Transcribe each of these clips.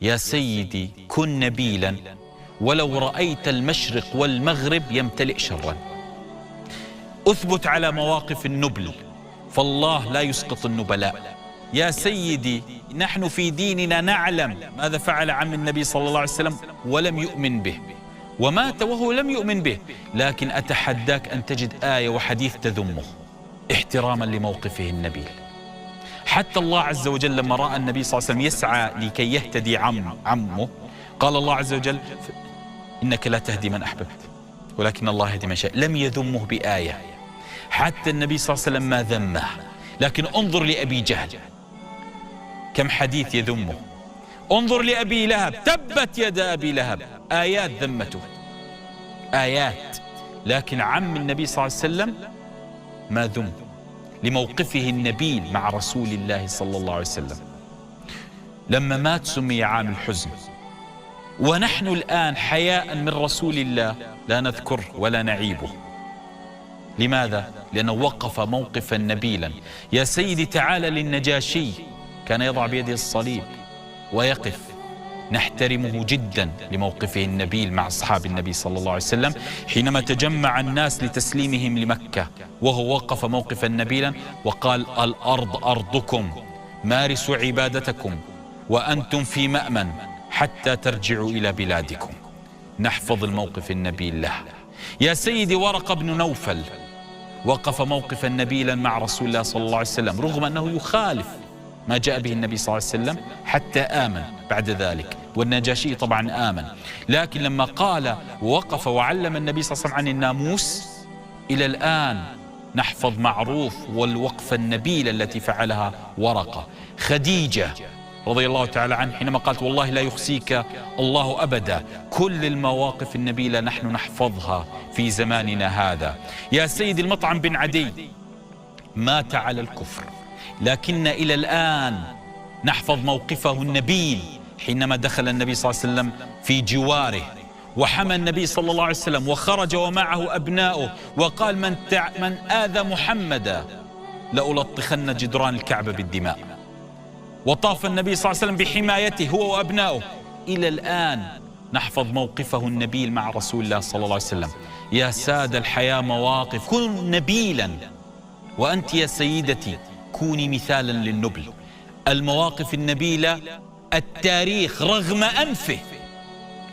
يا سيدي كن نبيلا ولو رأيت المشرق والمغرب يمتلئ شرا. أثبت على مواقف النبل، فالله لا يسقط النبلاء. يا سيدي نحن في ديننا نعلم ماذا فعل عم النبي صلى الله عليه وسلم ولم يؤمن به، ومات وهو لم يؤمن به، لكن أتحداك أن تجد آية وحديث تذمه احتراما لموقفه النبيل. حتى الله عز وجل لما رأى النبي صلى الله عليه وسلم يسعى لكي يهتدي عمه، قال الله عز وجل إنك لا تهدي من أحببت ولكن الله يهدي من شاء. لم يذمه بآية. حتى النبي صلى الله عليه وسلم ما ذمه، لكن انظر لأبي جهل كم حديث يذمه. انظر لأبي لهب، تبت يد أبي لهب، آيات ذمته، آيات. لكن عم النبي صلى الله عليه وسلم ما ذم لموقفه النبيل مع رسول الله صلى الله عليه وسلم. لما مات سمي عام الحزن، ونحن الآن حياء من رسول الله لا نذكره ولا نعيبه. لماذا؟ لأنه وقف موقفا نبيلا. يا سيدي تعال للنجاشي، كان يضع بيده الصليب ويقف، نحترمه جدا لموقفه النبيل مع أصحاب النبي صلى الله عليه وسلم حينما تجمع الناس لتسليمهم لمكة، وهو وقف موقفا نبيلا وقال الأرض أرضكم مارسوا عبادتكم وأنتم في مأمن حتى ترجعوا إلى بلادكم. نحفظ الموقف النبيل له. يا سيدي ورقة بن نوفل وقف موقفا نبيلا مع رسول الله صلى الله عليه وسلم رغم أنه يخالف ما جاء به النبي صلى الله عليه وسلم حتى آمن بعد ذلك، والنجاشي طبعا آمن. لكن لما قال ووقف وعلم النبي صلى الله عليه وسلم عن الناموس، إلى الآن نحفظ معروف والوقفة النبيلة التي فعلها ورقة. خديجة رضي الله تعالى عنه حينما قالت والله لا يخزيك الله أبدا. كل المواقف النبيلة نحن نحفظها في زماننا هذا. يا سيدي المطعم بن عدي مات على الكفر، لكن إلى الآن نحفظ موقفه النبيل حينما دخل النبي صلى الله عليه وسلم في جواره وحمى النبي صلى الله عليه وسلم وخرج ومعه أبناؤه وقال من آذى محمدا لألطخن جدران الكعبة بالدماء. وطاف النبي صلى الله عليه وسلم بحمايته هو وأبناؤه. إلى الآن نحفظ موقفه النبيل مع رسول الله صلى الله عليه وسلم. يا سادة الحياة مواقف، كن نبيلا. وأنت يا سيدتي كوني مثالا للنبل. المواقف النبيلة التاريخ رغم أنفه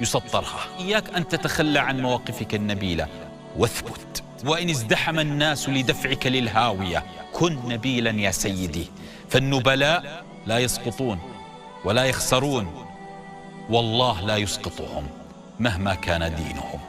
يسطرها. إياك أن تتخلى عن مواقفك النبيلة واثبت. وإن ازدحم الناس لدفعك للهاوية كن نبيلا يا سيدي، فالنبلاء لا يسقطون ولا يخسرون، والله لا يسقطهم مهما كان دينهم.